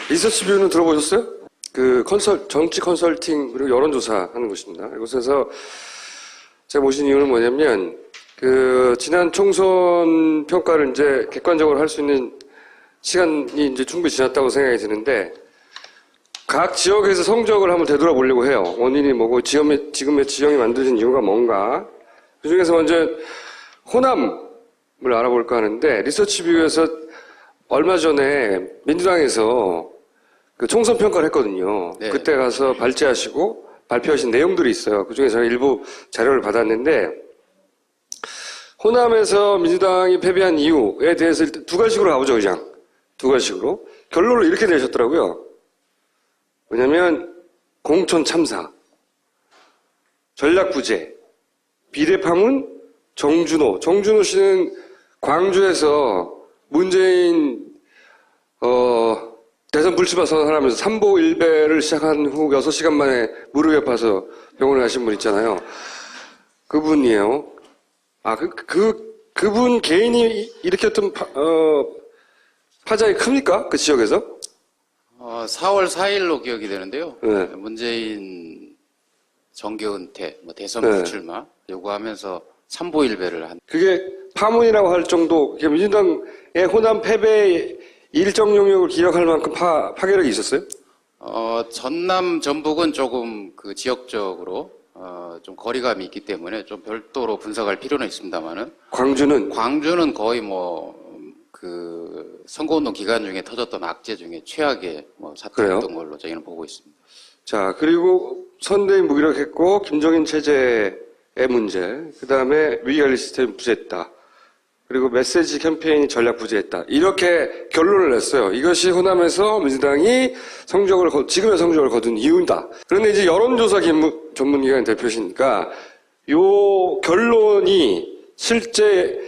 리서치뷰는 들어보셨어요? 그 정치 컨설팅 그리고 여론조사 하는 곳입니다. 이곳에서 제가 모신 이유는 뭐냐면 지난 총선 평가를 이제 객관적으로 할 수 있는 시간이 이제 충분히 지났다고 생각이 드는데 각 지역에서 성적을 한번 되돌아보려고 해요. 원인이 뭐고 지금의 지형이 만들어진 이유가 뭔가. 그중에서 먼저 호남을 알아볼까 하는데 리서치뷰에서 얼마 전에 민주당에서 그 총선 평가를 했거든요. 네. 그때 가서 발제하시고 발표하신 내용들이 있어요. 그중에 제가 일부 자료를 받았는데 호남에서 민주당이 패배한 이유에 대해서 일단 두 가지식으로 가보죠, 그냥. 두 가지식으로. 결론을 이렇게 내셨더라고요. 뭐냐면 공천 참사, 전략 부재, 비례 파문, 정준호 씨는 광주에서 문재인 대선 불출마 선언하면서 삼보 일배를 시작한 후 6시간 만에 무릎이 아파서 병원에 가신 분 있잖아요. 그분이에요. 그분 개인이 일으켰던 파장이 큽니까? 그 지역에서? 4월 4일로 기억이 되는데요. 네. 문재인 정계 은퇴, 대선 네. 불출마 요구하면서 삼보일배를 한. 그게 파문이라고 할 정도, 민주당의 호남 패배의 일정 영역을 기억할 만큼 파괴력이 있었어요? 전남, 전북은 조금 그 지역적으로 좀 거리감이 있기 때문에 좀 별도로 분석할 필요는 있습니다만은. 광주는 거의 그 선거운동 기간 중에 터졌던 악재 중에 최악의 사태였던 걸로 저희는 보고 있습니다. 자, 그리고 선대위 무기력했고 김정인 체제의 문제, 그 다음에 위기관리 시스템이 부재했다. 그리고 메시지 캠페인이 전략 부재했다. 이렇게 결론을 냈어요. 이것이 호남에서 민주당이 지금의 성적을 거둔 이유다. 그런데 이제 여론조사 전문기관 대표시니까 요 결론이 실제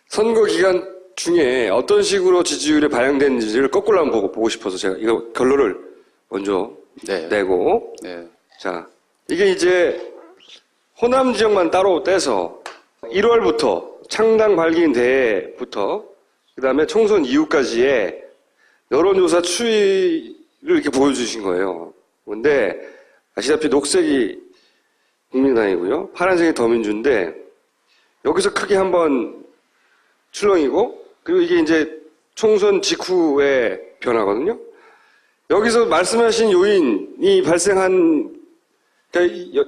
선거 기간 중에 어떤 식으로 지지율에 반영됐는지를 거꾸로 한번 보고 싶어서 제가 이거 결론을 먼저 내고. 네. 자, 이게 이제 호남 지역만 따로 떼서 1월부터 창당 발기인 대회부터 그다음에 총선 이후까지의 여론조사 추이를 이렇게 보여주신 거예요. 근데 아시다시피 녹색이 국민당이고요. 파란색이 더민주인데 여기서 크게 한번 출렁이고 그리고 이게 이제 총선 직후의 변화거든요. 여기서 말씀하신 요인이 발생한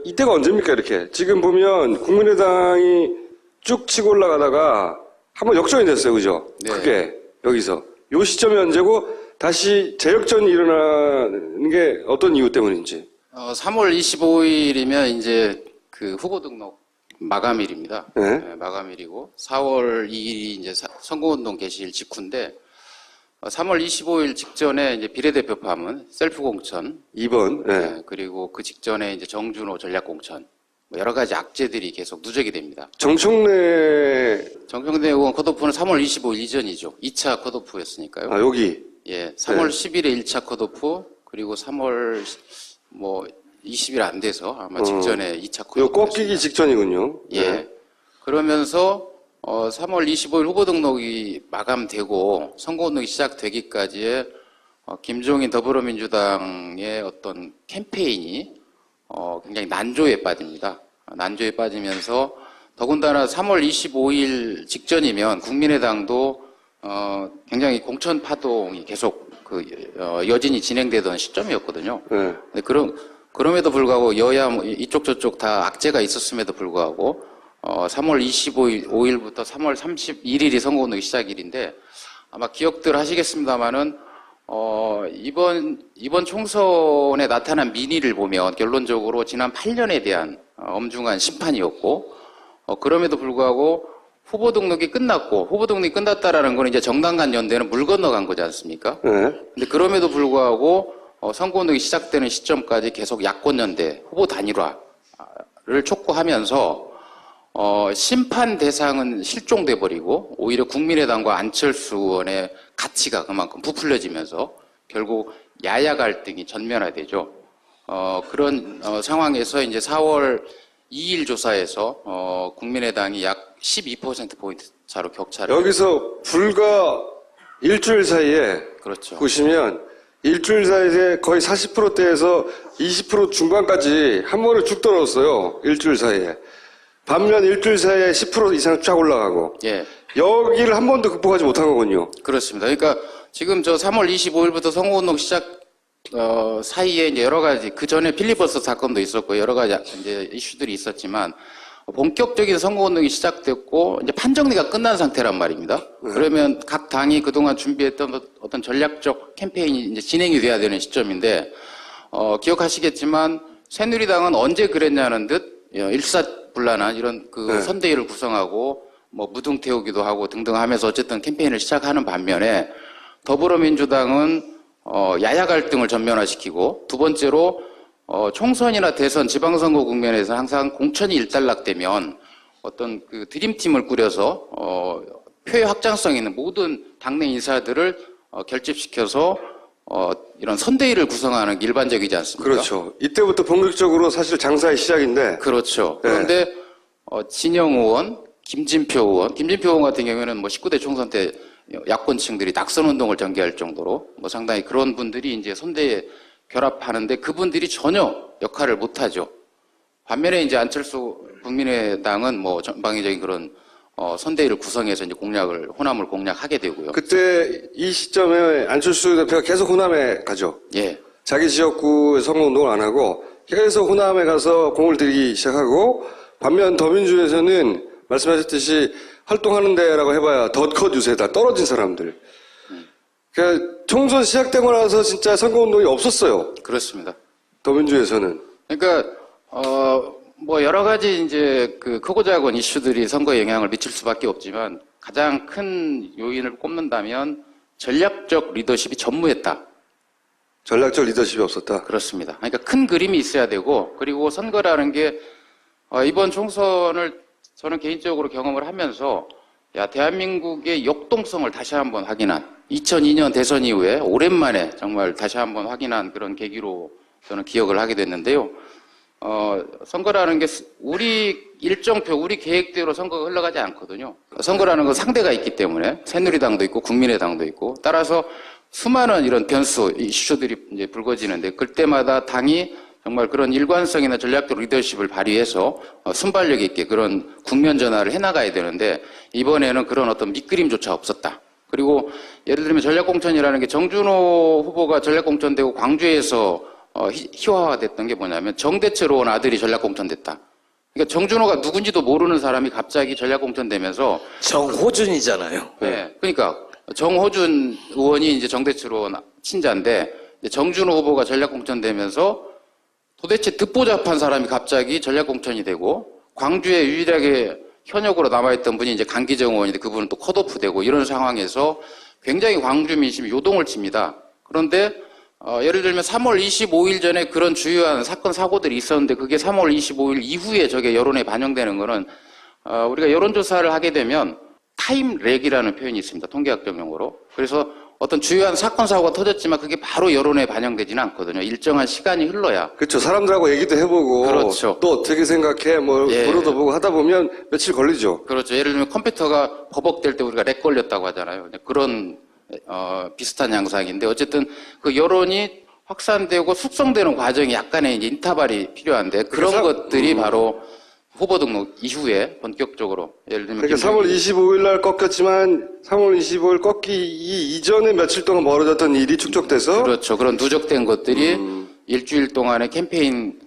이때가 언제입니까? 이렇게 지금 보면 국민의당이 쭉 치고 올라가다가 한번 역전이 됐어요. 그죠? 네. 크게 여기서 요 시점이 언제고 다시 재역전이 일어나는 게 어떤 이유 때문인지. 3월 25일이면 이제 그 후보 등록 마감일입니다. 네. 네, 마감일이고 4월 2일이 이제 선거운동 개시일 직후인데 3월 25일 직전에 이제 비례대표 파문, 셀프 공천 2번. 네. 네, 그리고 그 직전에 이제 정준호 전략 공천 여러 가지 악재들이 계속 누적이 됩니다. 정청래 의원 컷오프는 3월 25일 이전이죠. 2차 컷오프였으니까요. 여기. 예, 3월 10일에 1차 컷오프 그리고 3월 20일 안 돼서 아마 직전에 2차 컷오프. 요 꺾이기 직전이군요. 예. 네. 그러면서 3월 25일 후보 등록이 마감되고 선거운동이 시작되기까지의 김종인 더불어민주당의 어떤 캠페인이 굉장히 난조에 빠집니다. 난조에 빠지면서 더군다나 3월 25일 직전이면 국민의당도 굉장히 공천 파동이 계속 여진이 진행되던 시점이었거든요. 네. 그럼에도 불구하고 여야 이쪽 저쪽 다 악재가 있었음에도 불구하고 3월 25일부터 3월 31일이 선거운동이 시작일인데 아마 기억들 하시겠습니다만은 이번 총선에 나타난 민의를 보면 결론적으로 지난 8년에 대한 엄중한 심판이었고 그럼에도 불구하고 후보 등록이 끝났고 후보 등록이 끝났다라는 건 이제 정당 간 연대는 물 건너간 거지 않습니까? 네. 근데 그럼에도 불구하고 선거운동이 시작되는 시점까지 계속 야권 연대 후보 단일화를 촉구하면서 심판 대상은 실종돼 버리고 오히려 국민의당과 안철수 의원의 가치가 그만큼 부풀려지면서 결국 야야 갈등이 전면화되죠. 그런 상황에서 이제 4월 2일 조사에서 국민의당이 약 12%포인트 차로 격차를 여기서 불과 일주일 사이에 그렇죠. 보시면 일주일 사이에 거의 40%대에서 20% 중반까지 한 번에 쭉 떨어졌어요. 일주일 사이에. 반면 일주일 사이에 10% 이상 쫙 올라가고. 예. 여기를 한 번도 극복하지 못한 거군요. 그렇습니다. 그러니까 지금 저 3월 25일부터 선거운동 시작 사이에 이제 여러 가지 그 전에 필리버스터 사건도 있었고 여러 가지 이제 이슈들이 있었지만 본격적인 선거운동이 시작됐고 이제 판정리가 끝난 상태란 말입니다. 그러면 각 당이 그동안 준비했던 어떤 전략적 캠페인이 이제 진행이 돼야 되는 시점인데 기억하시겠지만 새누리당은 언제 그랬냐는 듯 일사불란한 이런 그 선대위를 구성하고 뭐 무등 태우기도 하고 등등 하면서 어쨌든 캠페인을 시작하는 반면에 더불어민주당은 야야 갈등을 전면화시키고 두 번째로 총선이나 대선 지방선거 국면에서 항상 공천이 일단락되면 어떤 그 드림팀을 꾸려서 표의 확장성 있는 모든 당내 인사들을 결집시켜서 이런 선대위를 구성하는 게 일반적이지 않습니까? 그렇죠. 이때부터 본격적으로 사실 장사의 시작인데. 그렇죠. 그런데 진영 의원, 김진표 의원 같은 경우에는 뭐 19대 총선 때 야권층들이 낙선 운동을 전개할 정도로 뭐 상당히 그런 분들이 이제 선대에 결합하는데 그분들이 전혀 역할을 못하죠. 반면에 이제 안철수 국민의당은 뭐 전방위적인 그런 선대위를 구성해서 이제 호남을 공략하게 되고요. 그때 이 시점에 안철수 대표가 계속 호남에 가죠. 예. 자기 지역구에 선거운동을 안 하고 계속 호남에 가서 공을 들이기 시작하고 반면 더민주에서는 말씀하셨듯이 활동하는 데라고 해봐야 덧컷 유세다. 떨어진 사람들. 그러니까 총선 시작되고 나서 진짜 선거운동이 없었어요. 그렇습니다. 더민주에서는. 그러니까 뭐 여러 가지 이제 그 크고 작은 이슈들이 선거에 영향을 미칠 수밖에 없지만 가장 큰 요인을 꼽는다면 전략적 리더십이 전무했다. 전략적 리더십이 없었다. 그렇습니다. 그러니까 큰 그림이 있어야 되고 그리고 선거라는 게 이번 총선을 저는 개인적으로 경험을 하면서 대한민국의 역동성을 다시 한번 확인한 2002년 대선 이후에 오랜만에 정말 다시 한번 확인한 그런 계기로 저는 기억을 하게 됐는데요. 선거라는 게 우리 일정표, 우리 계획대로 선거가 흘러가지 않거든요. 선거라는 건 상대가 있기 때문에 새누리당도 있고 국민의당도 있고 따라서 수많은 이런 변수, 이슈들이 이제 불거지는데 그때마다 당이 정말 그런 일관성이나 전략적 리더십을 발휘해서 순발력 있게 그런 국면 전환을 해나가야 되는데 이번에는 그런 어떤 밑그림조차 없었다. 그리고 예를 들면 전략공천이라는 게 정준호 후보가 전략공천되고 광주에서 희화화됐던 게 뭐냐면 정대철 의원 아들이 전략공천됐다. 그러니까 정준호가 누군지도 모르는 사람이 갑자기 전략공천되면서 정호준이잖아요. 네. 그러니까 정호준 의원이 이제 정대철 의원 친자인데 정준호 후보가 전략공천되면서 도대체 듣보잡한 사람이 갑자기 전략공천이 되고 광주에 유일하게 현역으로 남아있던 분이 이제 강기정 의원인데 그분은 또 컷오프 되고 이런 상황에서 굉장히 광주 민심이 요동을 칩니다. 그런데 예를 들면 3월 25일 전에 그런 주요한 사건 사고들이 있었는데 그게 3월 25일 이후에 저게 여론에 반영되는 거는 우리가 여론조사를 하게 되면 타임 렉이라는 표현이 있습니다. 통계학적 용어로. 그래서 어떤 주요한 사건 사고가 터졌지만 그게 바로 여론에 반영되지는 않거든요. 일정한 시간이 흘러야. 그렇죠. 사람들하고 얘기도 해보고 그렇죠. 또 어떻게 생각해 뭐 물어도 보고 하다 보면 며칠 걸리죠. 그렇죠. 예를 들면 컴퓨터가 버벅될 때 우리가 렉 걸렸다고 하잖아요. 그런 비슷한 양상인데 어쨌든 그 여론이 확산되고 숙성되는 과정이 약간의 이제 인터벌이 필요한데 그런 것들이 바로 후보 등록 이후에 본격적으로 예를 들면 그러니까 3월 25일 날 꺾였지만 3월 25일 꺾기 이전에 며칠 동안 벌어졌던 일이 축적돼서 그렇죠. 그런 누적된 것들이 일주일 동안의 캠페인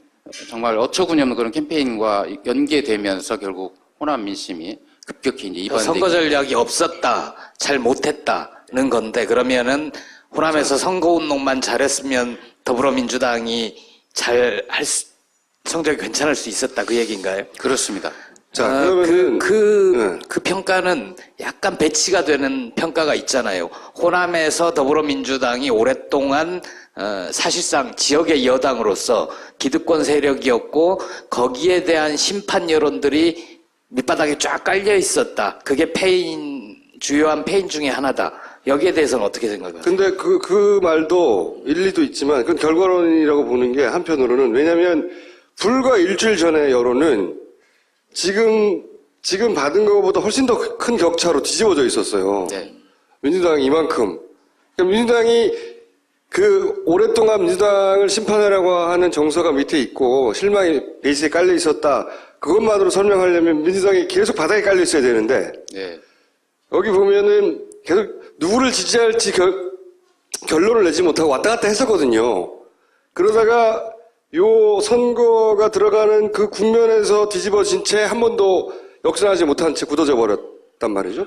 정말 어처구니 없는 그런 캠페인과 연계되면서 결국 호남 민심이 급격히 이제 이반되기. 선거 전략이 없었다, 잘 못했다는 건데 그러면은 호남에서 선거운동만 잘했으면 더불어민주당이 성적이 괜찮을 수 있었다 그 얘기인가요? 그렇습니다. 자, 그러면은 그 평가는 약간 배치가 되는 평가가 있잖아요. 호남에서 더불어민주당이 오랫동안 사실상 지역의 여당으로서 기득권 세력이었고 거기에 대한 심판 여론들이 밑바닥에 쫙 깔려 있었다. 그게 주요한 패인 중에 하나다. 여기에 대해서는 어떻게 생각하세요? 근데 그 말도 일리도 있지만 그건 결과론이라고 보는 게 한편으로는 왜냐면 불과 일주일 전에 여론은 지금 받은 것보다 훨씬 더 큰 격차로 뒤집어져 있었어요. 네. 민주당이 이만큼. 그러니까 민주당이 그 오랫동안 민주당을 심판하라고 하는 정서가 밑에 있고 실망이 베이스에 깔려 있었다. 그것만으로 설명하려면 민주당이 계속 바닥에 깔려 있어야 되는데 네. 여기 보면은 계속 누구를 지지할지 결론을 내지 못하고 왔다 갔다 했었거든요. 그러다가 요 선거가 들어가는 그 국면에서 뒤집어진 채 한 번도 역전하지 못한 채 굳어져 버렸단 말이죠.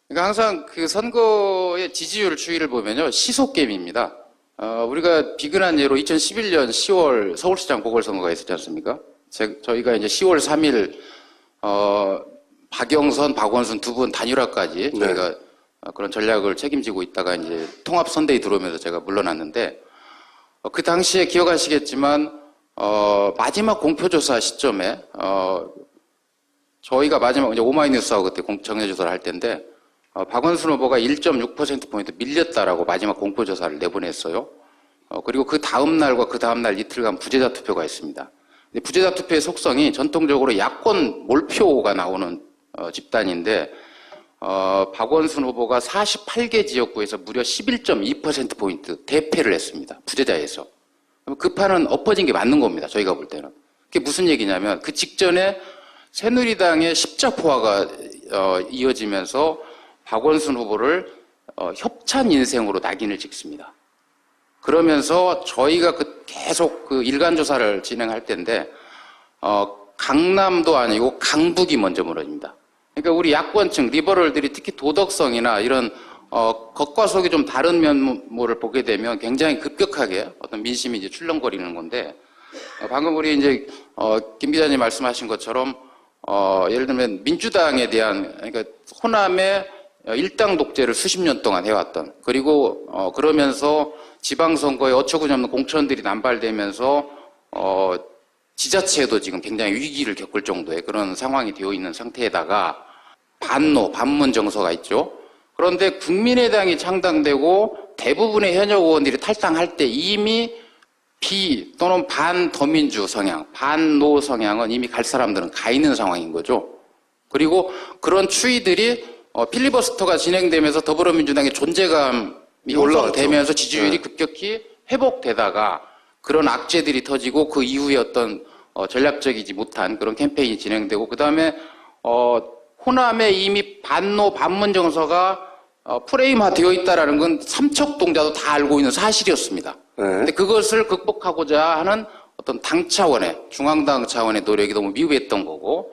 그러니까 항상 그 선거의 지지율 추이를 보면요. 시속 게임입니다. 우리가 비근한 예로 2011년 10월 서울시장 보궐선거가 있었지 않습니까? 저희가 이제 10월 3일, 박영선, 박원순 두 분 단일화까지 네. 저희가 그런 전략을 책임지고 있다가 이제 통합선대위 들어오면서 제가 물러났는데, 그 당시에 기억하시겠지만, 마지막 공표조사 시점에, 저희가 마지막 이제 오마이뉴스하고 그때 정례조사를 할 때인데, 박원순 후보가 1.6%포인트 밀렸다라고 마지막 공표조사를 내보냈어요. 그리고 그 다음날과 그 다음날 이틀간 부재자 투표가 있습니다. 근데 부재자 투표의 속성이 전통적으로 야권 몰표가 나오는 집단인데, 박원순 후보가 48개 지역구에서 무려 11.2%포인트 대패를 했습니다. 부재자에서. 그 판은 엎어진 게 맞는 겁니다. 저희가 볼 때는. 그게 무슨 얘기냐면 그 직전에 새누리당의 십자포화가 이어지면서 박원순 후보를 협찬 인생으로 낙인을 찍습니다. 그러면서 저희가 계속 그 일간 조사를 진행할 때인데 강남도 아니고 강북이 먼저 무너집니다. 그러니까 우리 야권층 리버럴들이 특히 도덕성이나 이런 겉과 속이 좀 다른 면모를 보게 되면 굉장히 급격하게 어떤 민심이 이제 출렁거리는 건데 방금 우리 이제 김 기자님 말씀하신 것처럼 예를 들면 민주당에 대한 그러니까 호남의 일당 독재를 수십 년 동안 해왔던 그리고 그러면서 지방선거에 어처구니없는 공천들이 남발되면서 지자체도 지금 굉장히 위기를 겪을 정도의 그런 상황이 되어 있는 상태에다가 반문 정서가 있죠. 그런데 국민의당이 창당되고 대부분의 현역 의원들이 탈당할 때 이미 또는 반더민주 성향, 반노 성향은 이미 갈 사람들은 가 있는 상황인 거죠. 그리고 그런 추이들이 필리버스터가 진행되면서 더불어민주당의 존재감이 올라가면서 지지율이 급격히 회복되다가 그런 악재들이 터지고 그 이후에 어떤 전략적이지 못한 그런 캠페인이 진행되고 그 다음에 호남에 이미 반문 정서가 프레임화 되어 있다라는 건 삼척동자도 다 알고 있는 사실이었습니다. 근데 그것을 극복하고자 하는 어떤 당 차원의 중앙당 차원의 노력이 너무 미흡했던 거고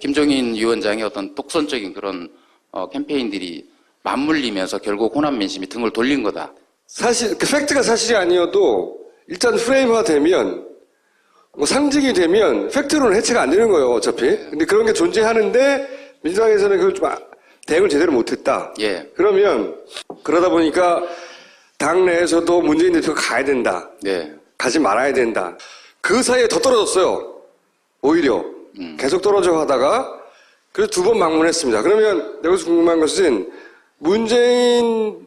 김종인 위원장의 어떤 독선적인 그런 캠페인들이 맞물리면서 결국 호남 민심이 등을 돌린 거다. 사실 그 팩트가 사실이 아니어도 일단 프레임화 되면 뭐 상징이 되면 팩트로는 해체가 안 되는 거예요, 어차피. 근데 그런 게 존재하는데 민주당에서는 그걸 좀 대응을 제대로 못했다. 예. 그러면 그러다 보니까 당 내에서도 문재인 대표가 가야 된다. 네. 가지 말아야 된다. 그 사이에 더 떨어졌어요. 오히려 계속 떨어져 하다가 그래서 두 번 방문했습니다. 그러면 내가 궁금한 것은 문재인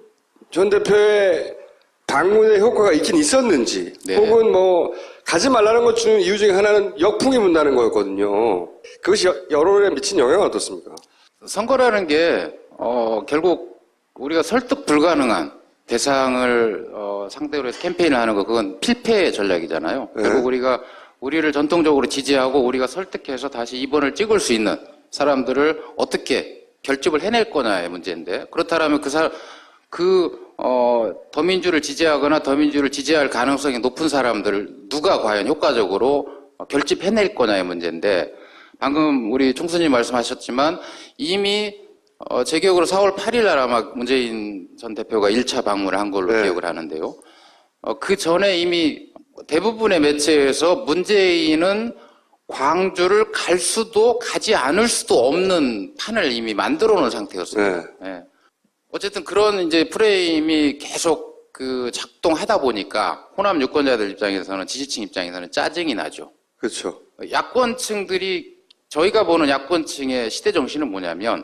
전 대표의 방문의 효과가 있긴 있었는지 네. 혹은 뭐 가지 말라는 것 중 이유 중에 하나는 역풍이 분다는 거였거든요. 그것이 여론에 미친 영향은 어떻습니까? 선거라는 게 결국 우리가 설득 불가능한 대상을 상대로 해서 캠페인을 하는 거 그건 필패 전략이잖아요. 네. 결국 우리를 전통적으로 지지하고 우리가 설득해서 다시 2번을 찍을 수 있는 사람들을 어떻게 결집을 해낼 거냐의 문제인데 그렇다면 더민주를 지지하거나 더민주를 지지할 가능성이 높은 사람들을 누가 과연 효과적으로 결집해낼 거냐의 문제인데 방금 우리 총수님 말씀하셨지만 이미 제 기억으로 4월 8일 날 아마 문재인 전 대표가 1차 방문을 한 걸로 네. 기억을 하는데요. 그 전에 이미 대부분의 매체에서 문재인은 광주를 갈 수도 가지 않을 수도 없는 판을 이미 만들어 놓은 상태였습니다. 네. 예. 어쨌든 그런 이제 프레임이 계속 작동하다 보니까 호남 유권자들 입장에서는 지지층 입장에서는 짜증이 나죠. 그렇죠. 야권층들이 저희가 보는 야권층의 시대 정신은 뭐냐면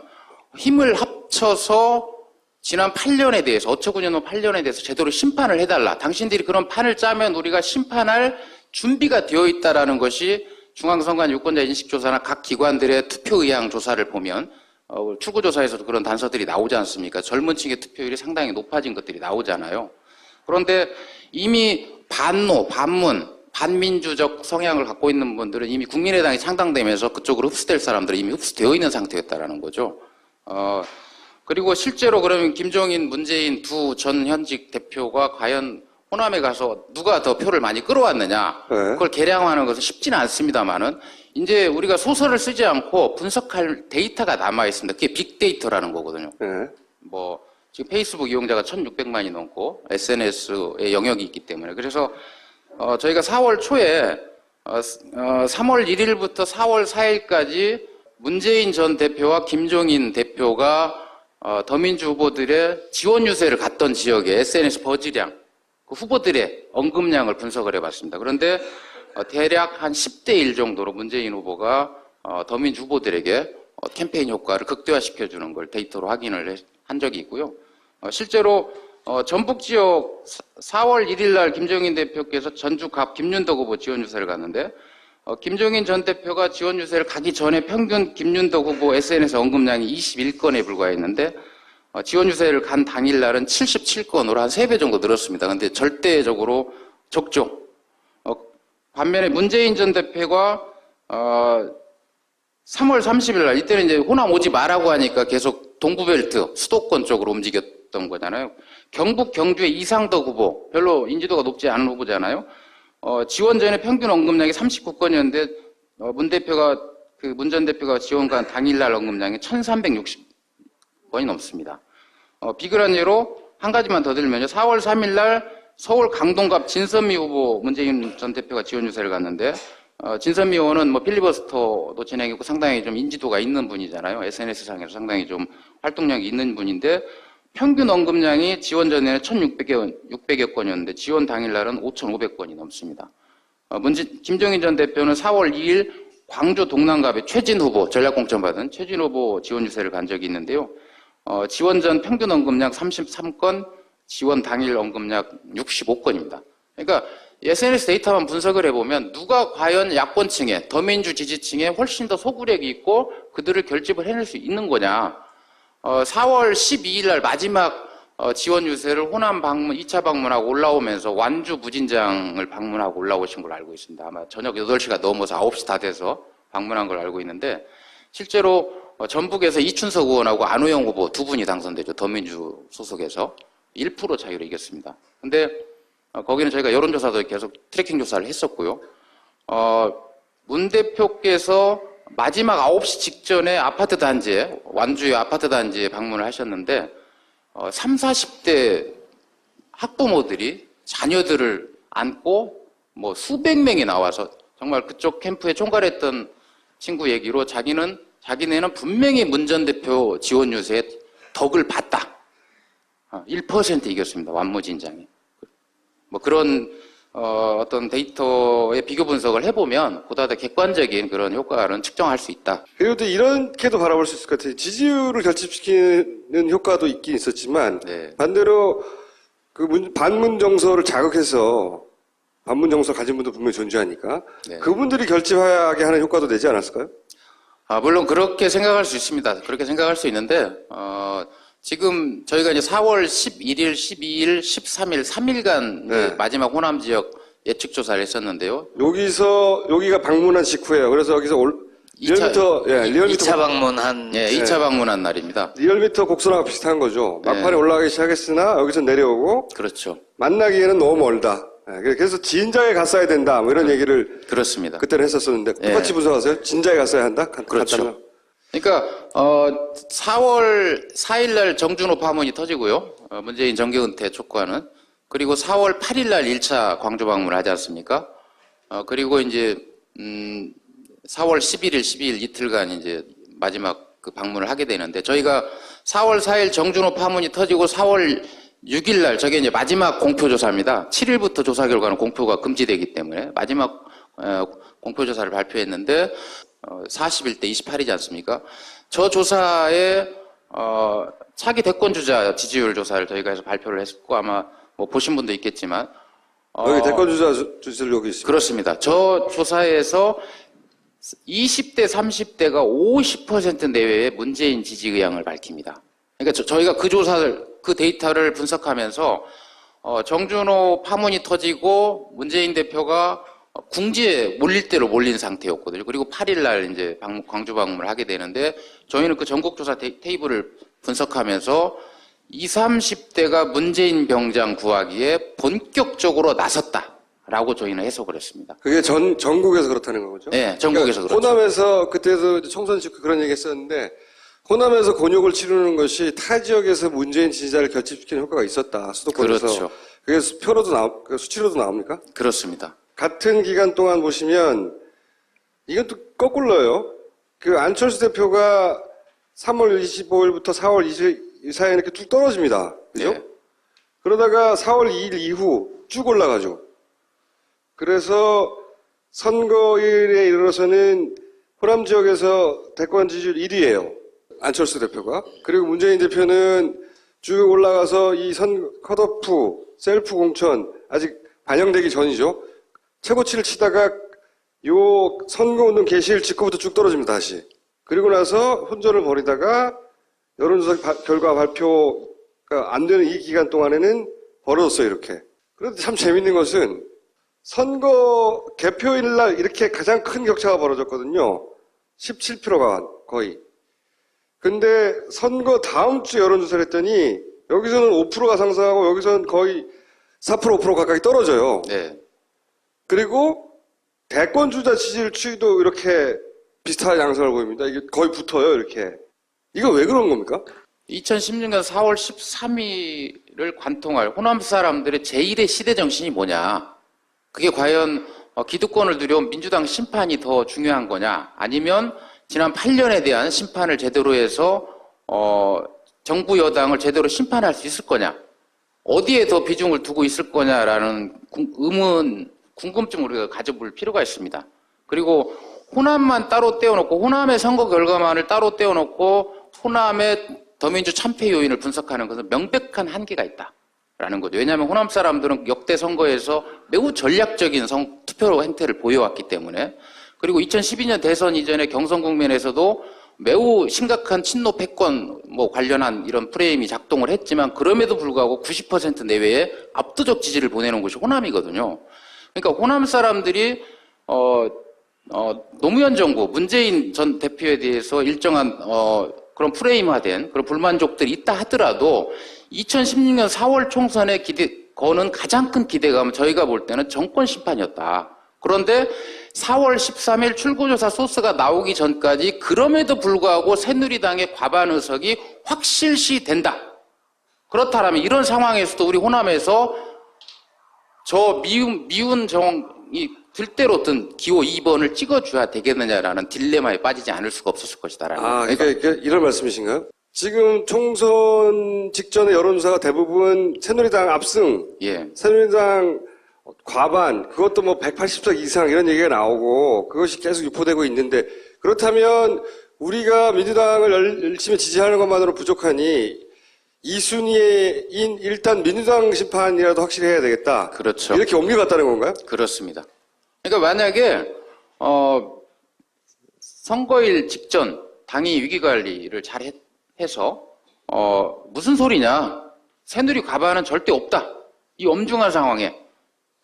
힘을 합쳐서 지난 8년에 대해서 어처구니없는 8년에 대해서 제대로 심판을 해달라. 당신들이 그런 판을 짜면 우리가 심판할 준비가 되어 있다라는 것이 중앙선관 유권자 인식조사나 각 기관들의 투표 의향 조사를 보면 출구조사에서도 그런 단서들이 나오지 않습니까? 젊은 층의 투표율이 상당히 높아진 것들이 나오잖아요. 그런데 이미 반노, 반문, 반민주적 성향을 갖고 있는 분들은 이미 국민의당이 창당되면서 그쪽으로 흡수될 사람들이 이미 흡수되어 있는 상태였다라는 거죠. 그리고 실제로 그러면 김종인, 문재인 두 전 현직 대표가 과연 호남에 가서 누가 더 표를 많이 끌어왔느냐, 네. 그걸 계량하는 것은 쉽지는 않습니다만은 이제 우리가 소설을 쓰지 않고 분석할 데이터가 남아 있습니다. 그게 빅데이터라는 거거든요. 네. 뭐 지금 페이스북 이용자가 1,600만이 넘고 SNS의 영역이 있기 때문에 그래서 저희가 4월 초에 3월 1일부터 4월 4일까지 문재인 전 대표와 김종인 대표가 더민주 후보들의 지원 유세를 갔던 지역의 SNS 버즈량, 그 후보들의 언급량을 분석을 해봤습니다. 그런데 대략 한 10대 1 정도로 문재인 후보가 더민주 후보들에게 캠페인 효과를 극대화시켜주는 걸 데이터로 확인을 한 적이 있고요. 실제로 전북 지역 4월 1일 날 김종인 대표께서 전주 갑 김윤덕 후보 지원 유세를 갔는데 김종인 전 대표가 지원 유세를 가기 전에 평균 김윤덕 후보 SNS 언급량이 21건에 불과했는데 지원 유세를 간 당일 날은 77건으로 한 3배 정도 늘었습니다. 근데 절대적으로 적죠. 반면에 문재인 전 대표가 3월 30일 날 이때는 이제 호남 오지 마라고 하니까 계속 동부벨트 수도권 쪽으로 움직였던 거잖아요. 경북 경주의 이상덕 후보 별로 인지도가 높지 않은 후보잖아요. 지원 전에 평균 언급량이 39건이었는데 문 전 대표가 지원 간 당일날 언급량이 1,360건이 넘습니다. 비근한 예로 한 가지만 더 들면요. 4월 3일 날 서울 강동갑 진선미 후보 문재인 전 대표가 지원 유세를 갔는데 진선미 의원은 뭐 필리버스터도 진행했고 상당히 좀 인지도가 있는 분이잖아요. SNS상에서 상당히 좀 활동력이 있는 분인데 평균 언급량이 지원 전에는 1,600여 건이었는데 지원 당일날은 5,500건이 넘습니다. 김종인 전 대표는 4월 2일 광주 동남갑의 최진 후보, 전략공천 받은 최진 후보 지원 유세를 간 적이 있는데요. 지원 전 평균 언급량 33건, 지원 당일 언급량 65건입니다. 그러니까 SNS 데이터만 분석을 해보면 누가 과연 야권층에, 더민주 지지층에 훨씬 더 소구력이 있고 그들을 결집을 해낼 수 있는 거냐. 4월 12일 날 마지막 지원 유세를 호남 방문, 2차 방문하고 올라오면서 완주 무진장을 방문하고 올라오신 걸로 알고 있습니다. 아마 저녁 8시가 넘어서 9시 다 돼서 방문한 걸 알고 있는데 실제로 전북에서 이춘석 의원하고 안호영 후보 두 분이 당선되죠. 더민주 소속에서 1% 차이로 이겼습니다. 근데 거기는 저희가 여론조사도 계속 트래킹 조사를 했었고요. 문 대표께서 마지막 9시 직전에 아파트 단지에, 완주의 아파트 단지에 방문을 하셨는데 30, 40대 학부모들이 자녀들을 안고 뭐 수백 명이 나와서 정말 그쪽 캠프에 총괄했던 친구 얘기로 자기네는 분명히 문 전 대표 지원 유세에 덕을 봤다. 1% 이겼습니다. 완무진장이. 뭐 그런 어떤 데이터의 비교 분석을 해보면 보다 더 객관적인 그런 효과는 측정할 수 있다. 그리고 또 이렇게도 바라볼 수 있을 것 같아요. 지지율을 결집시키는 효과도 있긴 있었지만 네. 반대로 그 반문 정서를 자극해서 반문 정서 가진 분도 분명히 존재하니까 네. 그분들이 결집하게 하는 효과도 내지 않았을까요? 물론 그렇게 생각할 수 있습니다. 그렇게 생각할 수 있는데 지금 저희가 이제 4월 11일, 12일, 13일 3일간 네. 마지막 호남 지역 예측 조사를 했었는데요. 여기가 방문한 직후예요. 그래서 여기서 리얼미터 2차 방문한 2차 방문한 날입니다. 리얼미터 곡선하고 비슷한 거죠. 네. 막판에 올라가기 시작했으나 여기서 내려오고 그렇죠. 만나기에는 너무 멀다. 그래서 진작에 갔어야 된다. 뭐 이런 얘기를 그렇습니다. 그때는 했었었는데 똑같이 분석하세요? 진작에 갔어야 한다? 그렇죠. 그러니까 4월 4일 날 정준호 파문이 터지고요. 문재인 정계 은퇴 촉구하는. 그리고 4월 8일 날 1차 광주 방문을 하지 않습니까? 그리고 이제 4월 11일, 12일 이틀간 이제 마지막 그 방문을 하게 되는데 저희가 4월 4일 정준호 파문이 터지고 4월 6일 날 저게 이제 마지막 공표 조사입니다. 7일부터 조사 결과는 공표가 금지되기 때문에 마지막 공표 조사를 발표했는데 41대 28이지 않습니까? 저 조사에 차기 대권 주자 지지율 조사를 저희가 해서 발표를 했고 아마 뭐 보신 분도 있겠지만 여기 대권 주자들 여기 있습니다. 그렇습니다. 저 조사에서 20대 30대가 50% 내외의 문재인 지지 의향을 밝힙니다. 그러니까 저희가 그 조사를 그 데이터를 분석하면서 정준호 파문이 터지고 문재인 대표가 궁지에 몰릴 대로 몰린 상태였거든요. 그리고 8일 날 이제 광주 방문을 하게 되는데 저희는 그 전국조사 테이블을 분석하면서 20, 30대가 문재인 병장 구하기에 본격적으로 나섰다라고 저희는 해석을 했습니다. 그게 전국에서 그렇다는 거죠? 네, 전국에서 그러니까 그렇죠. 호남에서 그때도 총선 직후 그런 얘기 했었는데 호남에서 곤욕을 치르는 것이 타 지역에서 문재인 지지자를 결집시키는 효과가 있었다. 수도권에서. 그렇죠. 그게 수치로도 나옵니까? 그렇습니다. 같은 기간 동안 보시면 이건 또 거꾸로요. 그 안철수 대표가 3월 25일부터 4월 20일 사이에 이렇게 쭉 떨어집니다. 그죠? 네. 그러다가 4월 2일 이후 쭉 올라가죠. 그래서 선거일에 이르러서는 호남 지역에서 대권 지지율 1위예요. 안철수 대표가. 그리고 문재인 대표는 쭉 올라가서 이 컷오프, 셀프 공천 아직 반영되기 전이죠. 최고치를 치다가 요 선거운동 개시일 직후부터 쭉 떨어집니다, 다시. 그리고 나서 혼전을 벌이다가 여론조사 결과 발표가 안 되는 이 기간 동안에는 벌어졌어요, 이렇게. 그런데 참 재밌는 것은 선거 개표일 날 이렇게 가장 큰 격차가 벌어졌거든요. 17%가 거의. 근데 선거 다음 주 여론조사를 했더니 여기서는 5%가 상승하고 여기서는 거의 4%, 5% 가까이 떨어져요. 네. 그리고 대권 주자 지지율 추이도 이렇게 비슷한 양상을 보입니다. 이게 거의 붙어요, 이렇게. 이거 왜 그런 겁니까? 2016년 4월 13일을 관통할 호남 사람들의 제1의 시대 정신이 뭐냐? 그게 과연 기득권을 누려온 민주당 심판이 더 중요한 거냐? 아니면 지난 8년에 대한 심판을 제대로 해서 정부 여당을 제대로 심판할 수 있을 거냐? 어디에 더 비중을 두고 있을 거냐라는 궁금증을 우리가 가져볼 필요가 있습니다. 그리고 호남만 따로 떼어놓고 호남의 선거 결과만을 따로 떼어놓고 호남의 더민주 참패 요인을 분석하는 것은 명백한 한계가 있다라는 거죠. 왜냐하면 호남 사람들은 역대 선거에서 매우 전략적인 투표 행태를 보여왔기 때문에 그리고 2012년 대선 이전에 경선 국면에서도 매우 심각한 친노 패권 관련한 이런 프레임이 작동을 했지만 그럼에도 불구하고 90% 내외의 압도적 지지를 보내는 곳이 호남이거든요. 그러니까 호남 사람들이 노무현 정부 문재인 전 대표에 대해서 일정한 그런 프레임화된 그런 불만족들이 있다 하더라도 2016년 4월 총선에 거는 가장 큰 기대감은 저희가 볼 때는 정권 심판이었다. 그런데 4월 13일 출구조사 소스가 나오기 전까지 그럼에도 불구하고 새누리당의 과반 의석이 확실시 된다. 그렇다면 이런 상황에서도 우리 호남에서 저 미운 정이 들대로 든 기호 2번을 찍어줘야 되겠느냐라는 딜레마에 빠지지 않을 수가 없었을 것이다라는. 그러니까 이런 말씀이신가요? 지금 총선 직전의 여론조사가 대부분 새누리당 압승, 예. 새누리당 과반, 그것도 180석 이상 이런 얘기가 나오고 그것이 계속 유포되고 있는데 그렇다면 우리가 민주당을 열심히 지지하는 것만으로 부족하니 2순위인 일단 민주당 심판이라도 확실히 해야 되겠다. 그렇죠. 이렇게 옮겨갔다는 건가요? 그렇습니다. 그러니까 만약에 선거일 직전 당이 위기관리를 잘 해서 무슨 소리냐, 새누리 과반은 절대 없다, 이 엄중한 상황에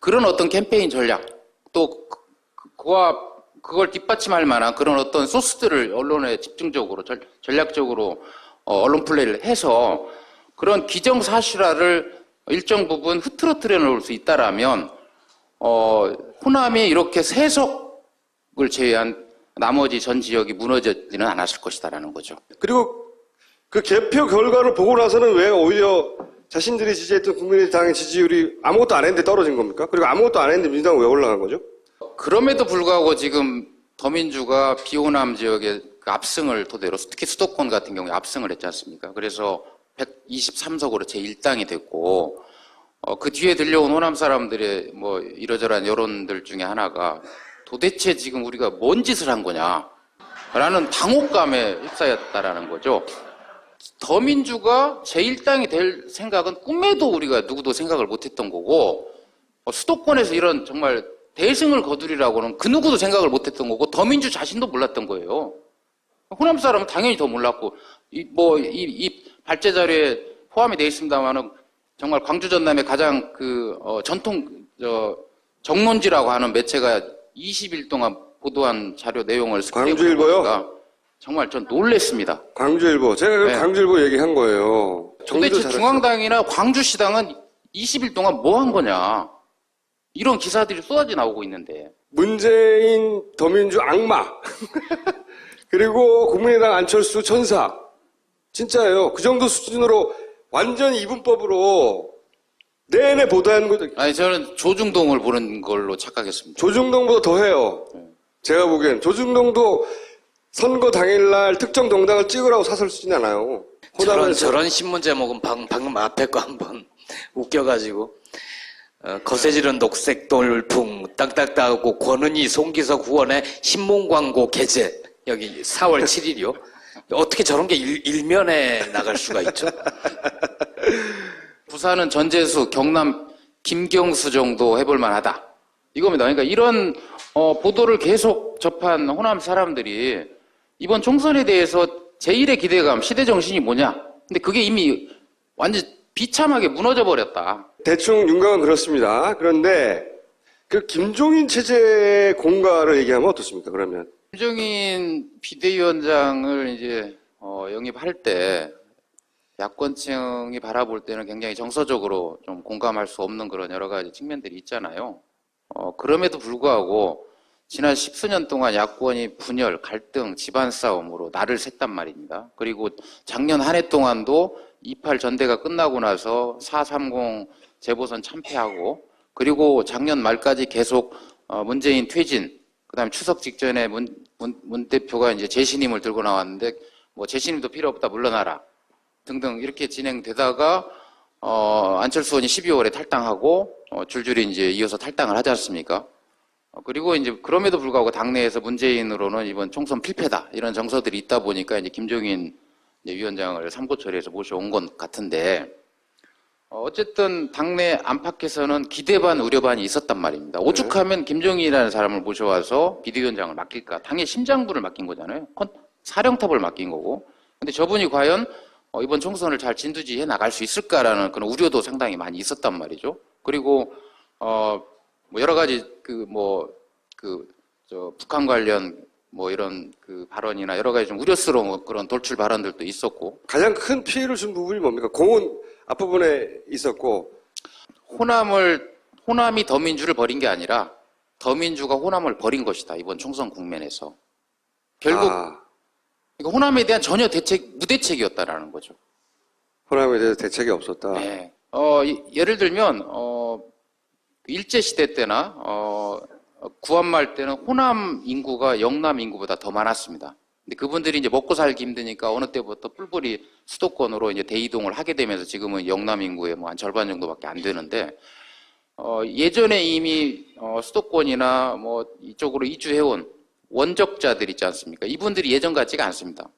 그런 어떤 캠페인 전략 또 그걸 뒷받침할 만한 그런 어떤 소스들을 언론에 집중적으로 전략적으로 언론 플레이를 해서 그런 기정사실화를 일정 부분 흐트러뜨려 놓을 수 있다라면 호남이 이렇게 세석을 제외한 나머지 전 지역이 무너지지는 않았을 것이다라는 거죠. 그리고 그 개표 결과를 보고 나서는 왜 오히려 자신들이 지지했던 국민의당의 지지율이 아무것도 안 했는데 떨어진 겁니까? 그리고 아무것도 안 했는데 민주당은 왜 올라간 거죠? 그럼에도 불구하고 지금 더민주가 비호남 지역의 그 압승을 토대로 특히 수도권 같은 경우에 압승을 했지 않습니까? 그래서 123석으로 제1당이 됐고 그 뒤에 들려온 호남 사람들의 이러저러한 여론들 중에 하나가 도대체 지금 우리가 뭔 짓을 한 거냐라는 당혹감에 휩싸였다라는 거죠. 더민주가 제1당이 될 생각은 꿈에도 우리가 누구도 생각을 못했던 거고 수도권에서 이런 정말 대승을 거두리라고는 그 누구도 생각을 못했던 거고 더민주 자신도 몰랐던 거예요. 호남 사람은 당연히 더 몰랐고 이 발제 자료에 포함이 되어 있습니다만은 정말 광주 전남의 가장 전통 정론지라고 하는 매체가 20일 동안 보도한 자료 내용을 광주일보요? 보니까 정말 전 놀랬습니다. 광주일보. 제가 네. 광주일보 얘기한 거예요. 도대체 잘했어요. 중앙당이나 광주시당은 20일 동안 뭐 한 거냐. 이런 기사들이 쏟아져 나오고 있는데. 문재인 더민주 악마. 그리고 국민의당 안철수 천사. 진짜예요. 그 정도 수준으로 완전히 이분법으로 내내 보도하는 거. 아니, 저는 조중동을 보는 걸로 착각했습니다. 조중동보다 더 해요. 제가 보기엔. 조중동도 선거 당일날 특정 정당을 찍으라고 사설 쓰진 않아요. 저런 신문 제목은 방금 앞에 거 한번 웃겨가지고 거세지른 녹색 돌풍 땅땅땅하고 권은희 송기석 후원의 신문 광고 게재 여기 4월 7일이요. 어떻게 저런 게 일면에 나갈 수가 있죠? 부산은 전재수, 경남 김경수 정도 해볼 만하다. 이겁니다. 그러니까 이런 보도를 계속 접한 호남 사람들이 이번 총선에 대해서 제1의 기대감, 시대 정신이 뭐냐? 근데 그게 이미 완전 비참하게 무너져 버렸다. 대충 윤곽은 그렇습니다. 그런데 그 김종인 체제 공과를 얘기하면 어떻습니까? 그러면 김종인 비대위원장을 이제 영입할 때 야권층이 바라볼 때는 굉장히 정서적으로 좀 공감할 수 없는 그런 여러 가지 측면들이 있잖아요. 그럼에도 불구하고 지난 10수년 동안 야권이 분열, 갈등, 집안 싸움으로 날을 샜단 말입니다. 그리고 작년 한 해 동안도 28 전대가 끝나고 나서 430 재보선 참패하고 그리고 작년 말까지 계속 문재인 퇴진, 그다음에 추석 직전에 문 대표가 이제 재신임을 들고 나왔는데 뭐 재신임도 필요 없다 물러나라 등등 이렇게 진행되다가 안철수 의원이 12월에 탈당하고 줄줄이 이제 이어서 탈당을 하지 않습니까? 그리고 이제 그럼에도 불구하고 당내에서 문재인으로는 이번 총선 필패다 이런 정서들이 있다 보니까 이제 김종인 위원장을 삼고처리해서 모셔온 것 같은데 어쨌든 당내 안팎에서는 기대 반 우려 반이 있었단 말입니다. 오죽하면 김종인이라는 사람을 모셔와서 비대위원장을 맡길까? 당의 심장부를 맡긴 거잖아요. 사령탑을 맡긴 거고. 근데 저분이 과연 이번 총선을 잘 진두지해 나갈 수 있을까라는 그런 우려도 상당히 많이 있었단 말이죠. 그리고 뭐 여러 가지 북한 관련 뭐 이런 그 발언이나 여러 가지 좀 우려스러운 그런 돌출 발언들도 있었고. 가장 큰 피해를 준 부분이 뭡니까? 공은 앞부분에 있었고 호남이 더민주를 버린 게 아니라 더민주가 호남을 버린 것이다. 이번 총선 국면에서. 결국 그러니까 호남에 대한 전혀 무대책이었다라는 거죠. 호남에 대해서 대책이 없었다. 네. 예를 들면 일제시대 때나 구한말 때는 호남 인구가 영남 인구보다 더 많았습니다. 근데 그분들이 이제 먹고 살기 힘드니까 어느 때부터 뿔뿔이 수도권으로 이제 대이동을 하게 되면서 지금은 영남 인구의 뭐 한 절반 정도밖에 안 되는데 예전에 이미 수도권이나 뭐 이쪽으로 이주해온 원적자들 있지 않습니까? 이분들이 예전 같지가 않습니다.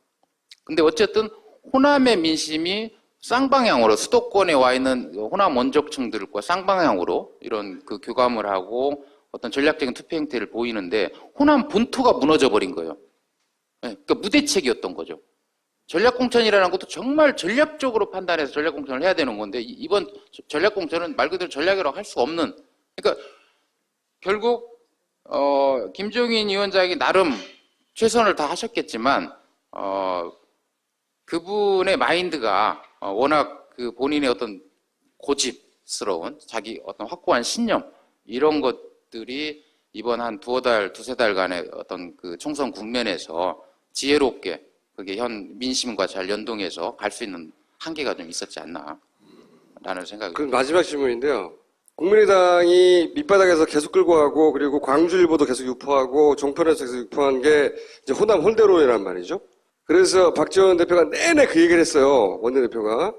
근데 어쨌든 호남의 민심이 쌍방향으로 수도권에 와 있는 호남 원적층들과 쌍방향으로 이런 그 교감을 하고 어떤 전략적인 투표 행태를 보이는데 호남 본토가 무너져 버린 거예요. 네, 그러니까 무대책이었던 거죠. 전략공천이라는 것도 정말 전략적으로 판단해서 전략공천을 해야 되는 건데 이번 전략공천은 말 그대로 전략이라고 할 수 없는. 그러니까 결국 김종인 위원장이 나름 최선을 다 하셨겠지만 그분의 마인드가 워낙 그 본인의 어떤 고집스러운 자기 어떤 확고한 신념 이런 것들이 이번 한 두세 달간의 어떤 그 총선 국면에서 지혜롭게 그게 현 민심과 잘 연동해서 갈 수 있는 한계가 좀 있었지 않나라는 생각이. 그 마지막 질문인데요. 국민의당이 밑바닥에서 계속 끌고 가고 그리고 광주일보도 계속 유포하고 종편에서 계속 유포한 게 이제 호남 홀대로란 말이죠. 그래서 박지원 대표가 내내 그 얘기를 했어요. 원내대표가.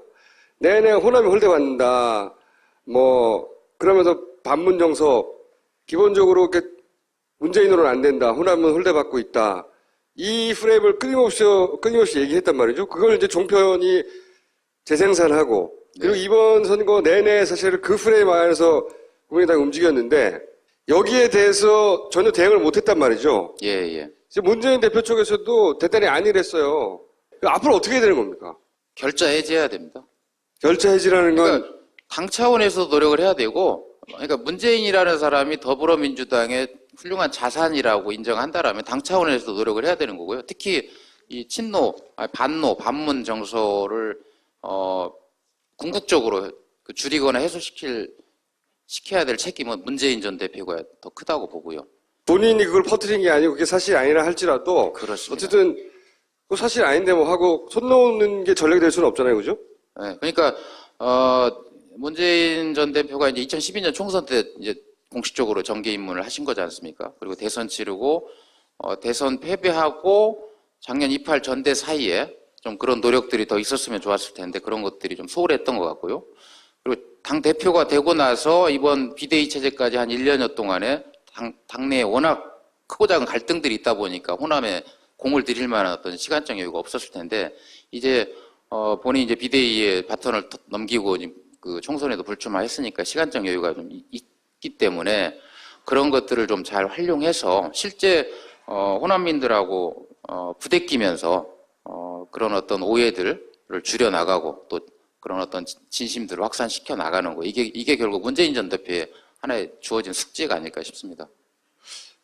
내내 호남이 홀대받는다. 뭐 그러면서 반문정서 기본적으로 이렇게 문재인으로는 안 된다. 호남은 홀대받고 있다. 이 프레임을 끊임없이 얘기했단 말이죠. 그걸 이제 종편이 재생산하고 그리고 네. 이번 선거 내내 사실 그 프레임 안에서 국민의당이 움직였는데 여기에 대해서 전혀 대응을 못했단 말이죠. 예. 이제 문재인 대표 쪽에서도 대단히 안일했어요. 앞으로 어떻게 해야 되는 겁니까? 결자 해제해야 됩니다. 결자 해지라는 건 그러니까 당 차원에서 노력을 해야 되고, 그러니까 문재인이라는 사람이 더불어민주당의 훌륭한 자산이라고 인정한다라면 당 차원에서 노력을 해야 되는 거고요. 특히 이 반문 정서를 궁극적으로 줄이거나 시켜야 될 책임은 문재인 전 대표가 더 크다고 보고요. 본인이 그걸 퍼뜨린 게 아니고 그게 사실이 아니라 할지라도 그렇습니다. 어쨌든 그 사실 아닌데 뭐 하고 손 놓는 게 전략이 될 수는 없잖아요, 그죠? 네, 그러니까 문재인 전 대표가 이제 2012년 총선 때 이제 공식적으로 정계 입문을 하신 거지 않습니까? 그리고 대선 치르고 대선 패배하고 작년 28 전대 사이에 좀 그런 노력들이 더 있었으면 좋았을 텐데 그런 것들이 좀 소홀했던 것 같고요. 그리고 당 대표가 되고 나서 이번 비대위 체제까지 한 1년여 동안에 당내에 워낙 크고 작은 갈등들이 있다 보니까 호남에 공을 들일 만한 어떤 시간적 여유가 없었을 텐데 이제 본인이 이제 비대위에 바톤을 넘기고 그 총선에도 불출마했으니까 시간적 여유가 좀 있기 때문에 그런 것들을 좀 잘 활용해서 실제 호남민들하고 부대끼면서 그런 어떤 오해들을 줄여 나가고 또 그런 어떤 진심들을 확산시켜 나가는 거 이게 결국 문재인 전 대표의 하나의 주어진 숙제가 아닐까 싶습니다.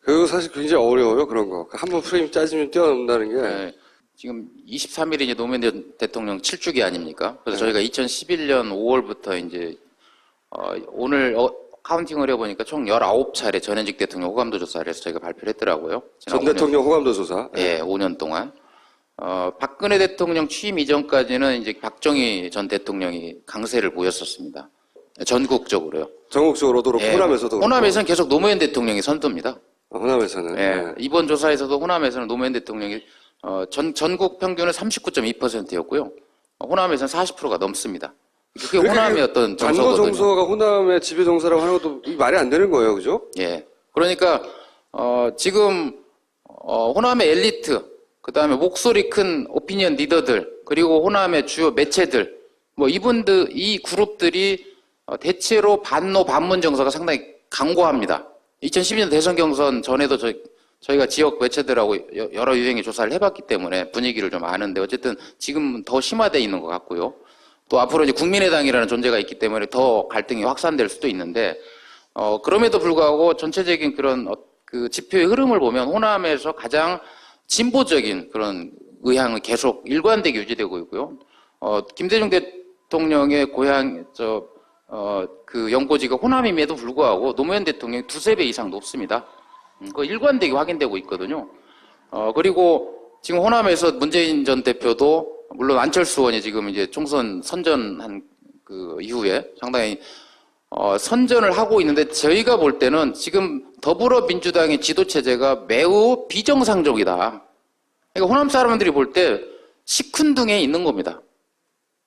그거 사실 굉장히 어려워요, 그런 거. 한번 프레임 짜지면 뛰어넘는다는 게. 네, 지금 23일이 노무현 대통령 7주기 아닙니까? 그래서 저희가 2011년 5월부터 이제 오늘 카운팅을 해보니까 총 19차례 전현직 대통령 호감도 조사를 해서 저희가 발표를 했더라고요. 전 대통령 호감도 조사. 네, 5년 동안. 박근혜 대통령 취임 이전까지는 이제 박정희 전 대통령이 강세를 보였었습니다. 전국적으로요. 전국적으로도 그렇고 네, 호남에서도 그렇고. 호남에서는 계속 노무현 대통령이 선두입니다. 호남에서는. 네, 네. 이번 조사에서도 호남에서는 노무현 대통령이 전국 평균은 39.2%였고요. 호남에서는 40%가 넘습니다. 그게 호남의 어떤 반도 정서거든요. 정서가 호남의 지배 정서라고 하는 것도 말이 안 되는 거예요, 그죠? 예. 그러니까 지금 호남의 엘리트, 그다음에 목소리 큰 오피니언 리더들, 그리고 호남의 주요 매체들, 뭐 이 그룹들이 대체로 반문 정서가 상당히 강고합니다. 2012년 대선 경선 전에도 저희가 지역 매체들하고 여러 유형의 조사를 해봤기 때문에 분위기를 좀 아는데 어쨌든 지금 더 심화되어 있는 것 같고요. 또 앞으로 이제 국민의당이라는 존재가 있기 때문에 더 갈등이 확산될 수도 있는데 그럼에도 불구하고 전체적인 그런 그 지표의 흐름을 보면 호남에서 가장 진보적인 그런 의향은 계속 일관되게 유지되고 있고요. 김대중 대통령의 고향 그 연고지가 호남임에도 불구하고 노무현 대통령이 2~3배 이상 높습니다. 그 일관되게 확인되고 있거든요. 그리고 지금 호남에서 문재인 전 대표도 물론 안철수 의원이 지금 이제 총선 선전한 그 이후에 상당히 선전을 하고 있는데 저희가 볼 때는 지금 더불어민주당의 지도체제가 매우 비정상적이다. 그러니까 호남 사람들이 볼 때 시큰둥해 있는 겁니다.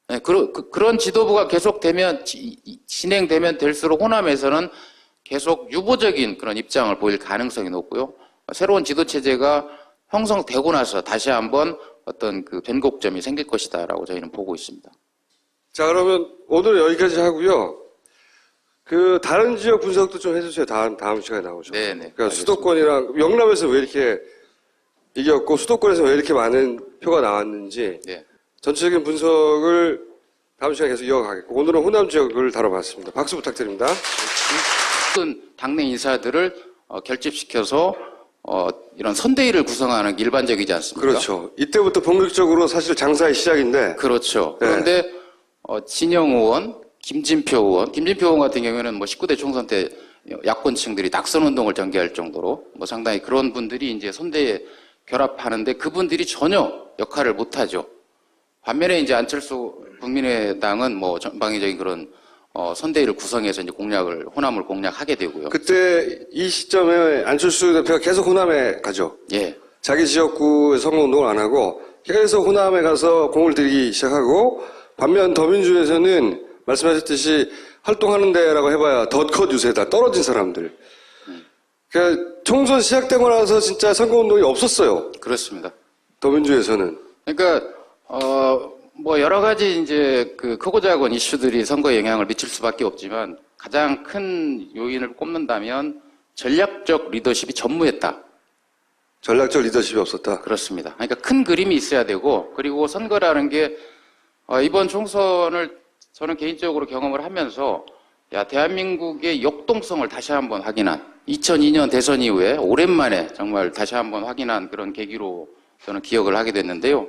네, 그런 지도부가 계속되면 진행되면 될수록 호남에서는 계속 유보적인 그런 입장을 보일 가능성이 높고요. 새로운 지도체제가 형성되고 나서 다시 한번 어떤 그 변곡점이 생길 것이다라고 저희는 보고 있습니다. 자, 그러면 오늘 여기까지 하고요. 그 다른 지역 분석도 좀 해주세요. 다음 시간에 나오죠. 네네. 그러니까 수도권이랑 영남에서 왜 이렇게 이겼고 수도권에서 왜 이렇게 많은 표가 나왔는지 네. 전체적인 분석을 다음 시간에 계속 이어가겠고 오늘은 호남 지역을 다뤄봤습니다. 박수 부탁드립니다. 모든 당내 인사들을 결집시켜서 이런 선대위를 구성하는 게 일반적이지 않습니까? 그렇죠. 이때부터 본격적으로 사실 장사의 시작인데. 그렇죠. 네. 그런데 진영 의원, 김진표 의원 같은 경우에는 뭐 19대 총선 때 야권층들이 낙선 운동을 전개할 정도로 뭐 상당히 그런 분들이 이제 선대에 결합하는데 그분들이 전혀 역할을 못하죠. 반면에 이제 안철수 국민의당은 뭐 전방위적인 그런 선대위를 구성해서 이제 호남을 공략하게 되고요. 그때 이 시점에 안철수 대표가 계속 호남에 가죠. 예. 자기 지역구에 선거운동을 안 하고 계속 호남에 가서 공을 들이기 시작하고 반면 더민주에서는 말씀하셨듯이 활동하는 데라고 해봐야 덧컷 유세다. 떨어진 사람들. 그러니까 총선 시작되고 나서 진짜 선거운동이 없었어요. 그렇습니다. 더민주에서는. 그러니까 뭐 여러 가지 이제 그 크고 작은 이슈들이 선거에 영향을 미칠 수밖에 없지만 가장 큰 요인을 꼽는다면 전략적 리더십이 전무했다. 전략적 리더십이 없었다. 그렇습니다. 그러니까 큰 그림이 있어야 되고 그리고 선거라는 게 이번 총선을 저는 개인적으로 경험을 하면서 대한민국의 역동성을 다시 한번 확인한 2002년 대선 이후에 오랜만에 정말 다시 한번 확인한 그런 계기로 저는 기억을 하게 됐는데요.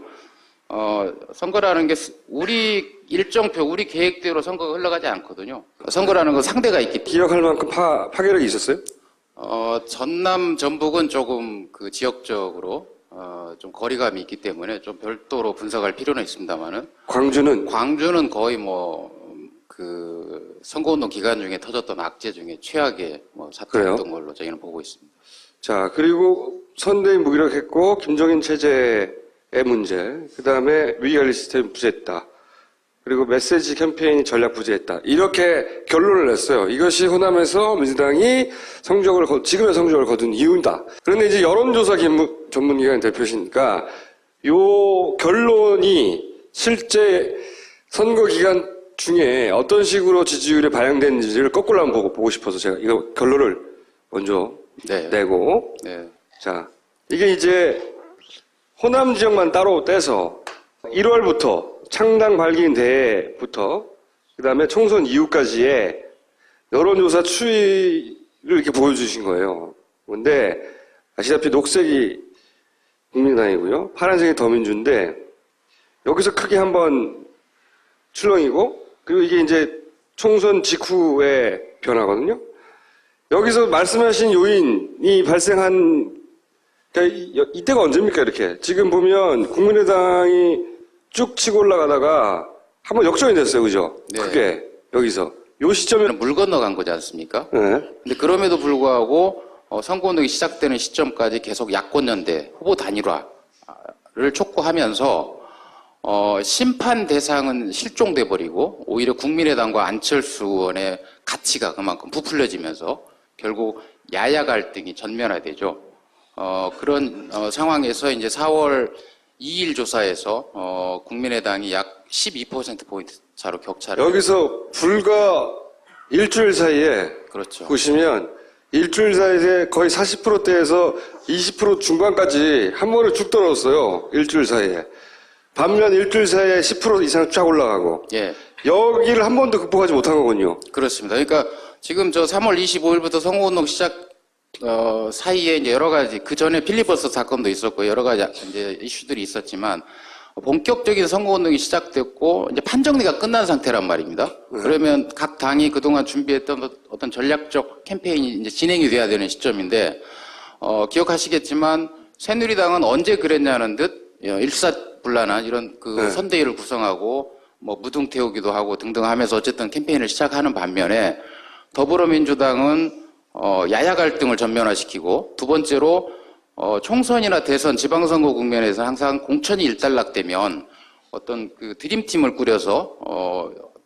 선거라는 게 우리 일정표, 우리 계획대로 선거가 흘러가지 않거든요. 선거라는 건 상대가 있기 때문에. 기억할 만큼 파괴력이 있었어요? 전남, 전북은 조금 그 지역적으로 좀 거리감이 있기 때문에 좀 별도로 분석할 필요는 있습니다만은. 광주는 거의 그 선거운동 기간 중에 터졌던 악재 중에 최악의 사태였던 걸로 저희는 보고 있습니다. 자, 그리고 선대위 무기력했고 김정인 체제의 문제, 그 다음에 위기관리 시스템이 부재했다. 그리고 메시지 캠페인이 전략 부재했다. 이렇게 결론을 냈어요. 이것이 호남에서 민주당이 지금의 성적을 거둔 이유다. 그런데 이제 여론조사 전문기관 대표시니까 요 결론이 실제 선거 기간 중에 어떤 식으로 지지율에 반영됐는지를 거꾸로 한번 보고 싶어서 제가 이거 결론을 먼저 내고. 네. 자, 이게 이제 호남 지역만 따로 떼서 1월부터 창당 발기인 대회부터 그다음에 총선 이후까지의 여론조사 추이를 이렇게 보여주신 거예요. 그런데 아시다시피 녹색이 국민당이고요, 파란색이 더민주인데 여기서 크게 한번 출렁이고, 그리고 이게 이제 총선 직후의 변화거든요. 여기서 말씀하신 요인이 발생한 이때가 언제입니까? 이렇게 지금 보면 국민의당이 쭉 치고 올라가다가 한번 역전이 됐어요, 그죠? 네. 크게 여기서 요 시점에 물 건너간 거지 않습니까? 네. 근데 그럼에도 불구하고 선거운동이 시작되는 시점까지 계속 야권연대 후보 단일화를 촉구하면서 심판 대상은 실종돼 버리고 오히려 국민의당과 안철수 의원의 가치가 그만큼 부풀려지면서 결국 야야 갈등이 전면화되죠. 그런 상황에서 이제 4월 2일 조사에서 국민의당이 약 12%포인트 차로 격차를. 여기서 불과 일주일 사이에 그렇죠. 보시면 일주일 사이에 거의 40%대에서 20% 중반까지 한 번에 쭉 떨어졌어요. 일주일 사이에. 반면 일주일 사이에 10% 이상 쫙 올라가고. 예. 여기를 한 번도 극복하지 못한 거군요. 그렇습니다. 그러니까 지금 저 3월 25일부터 선거운동 시작 사이에 이제 여러 가지, 그 전에 필리버스터 사건도 있었고 여러 가지 이제 이슈들이 있었지만 본격적인 선거운동이 시작됐고 이제 판정리가 끝난 상태란 말입니다. 그러면 각 당이 그동안 준비했던 어떤 전략적 캠페인이 이제 진행이 돼야 되는 시점인데 기억하시겠지만 새누리당은 언제 그랬냐는 듯 일사불란한 이런 그 선대위를 구성하고 무등 태우기도 하고 등등 하면서 어쨌든 캠페인을 시작하는 반면에 더불어민주당은 야야 갈등을 전면화시키고, 두 번째로 총선이나 대선, 지방선거 국면에서 항상 공천이 일단락되면 어떤 그 드림팀을 꾸려서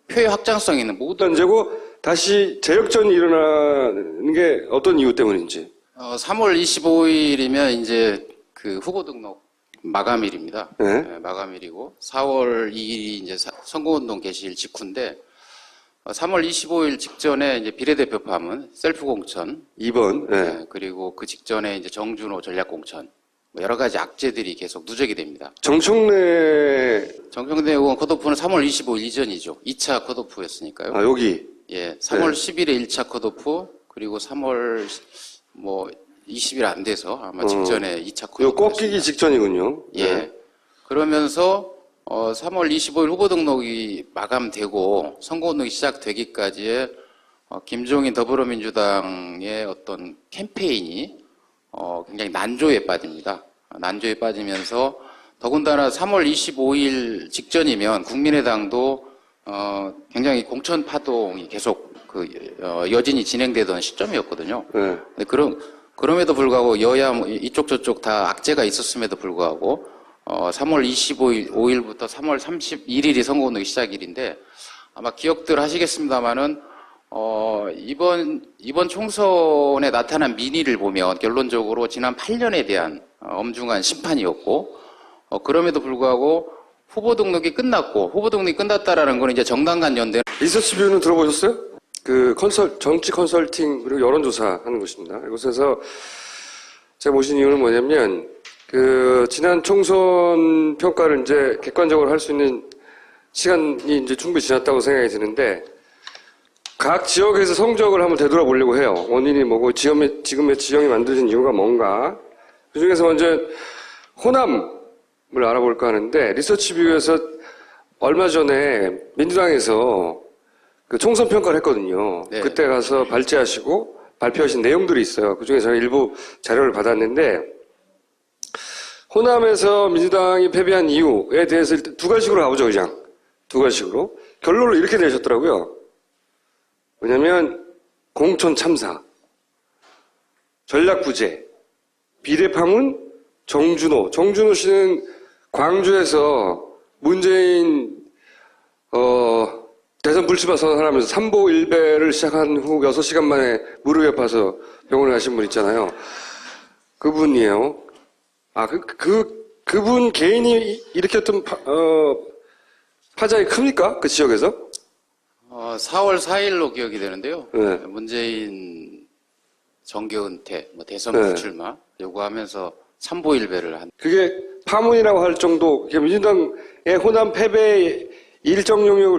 표의 확장성 있는 모든 던지고 다시 재역전이 일어나는 게 어떤 이유 때문인지. 3월 25일이면 이제 그 후보 등록 마감일입니다. 네. 네, 마감일이고 4월 2일이 이제 선거운동 개시일 직후인데 3월 25일 직전에 이제 비례대표 파문, 셀프 공천 2번. 네, 그리고 그 직전에 이제 정준호 전략 공천, 여러 가지 악재들이 계속 누적이 됩니다. 정청래 의원 컷오프는 3월 25일 이전이죠. 2차 컷오프였으니까요. 아, 여기. 예, 3월 10일에 1차 컷오프, 그리고 3월 20일 안 돼서 아마 직전에 2차 컷오프. 요 꺾이기 직전이군요. 예. 네. 그러면서 3월 25일 후보 등록이 마감되고 선거운동이 시작되기까지의 김종인 더불어민주당의 어떤 캠페인이 굉장히 난조에 빠집니다. 난조에 빠지면서 더군다나 3월 25일 직전이면 국민의당도 굉장히 공천 파동이 계속 여진이 진행되던 시점이었거든요. 네. 그럼에도 불구하고 여야 이쪽 저쪽 다 악재가 있었음에도 불구하고 3월 25일부터 3월 31일이 선거운동 시작일인데 아마 기억들 하시겠습니다만은 이번 총선에 나타난 민의를 보면 결론적으로 지난 8년에 대한 엄중한 심판이었고 그럼에도 불구하고 후보 등록이 끝났고 후보 등록이 끝났다라는 건 이제 정당 간 연대. 리서치뷰는 들어보셨어요? 그 정치 컨설팅 그리고 여론조사 하는 곳입니다. 이곳에서 제가 모신 이유는 뭐냐면 그 지난 총선 평가를 이제 객관적으로 할 수 있는 시간이 이제 충분히 지났다고 생각이 드는데, 각 지역에서 성적을 한번 되돌아보려고 해요. 원인이 뭐고, 지금의 지형이 만들어진 이유가 뭔가. 그 중에서 먼저 호남을 알아볼까 하는데, 리서치뷰에서 얼마 전에 민주당에서 그 총선 평가를 했거든요. 네. 그때 가서 발제하시고 발표하신 내용들이 있어요. 그 중에 제가 일부 자료를 받았는데, 호남에서 민주당이 패배한 이유에 대해서 일단 두 가지로 가보죠, 그냥. 두 가지로. 결론을 이렇게 내셨더라고요. 왜냐면, 공천 참사, 전략 부재, 비례 파문, 정준호 씨는 광주에서 문재인, 대선 불출마 선언하면서 삼보 일배를 시작한 후 6시간 만에 무릎이 아파서 병원에 가신 분 있잖아요. 그분이에요. 그분 개인이 일으켰던 파장이 큽니까? 그 지역에서? 4월 4일로 기억이 되는데요. 네. 문재인 정계 은퇴, 뭐 대선 네. 불출마 요구하면서 삼보일배를 한. 그게 파문이라고 할 정도, 민주당의 호남 패배의 일정 영역을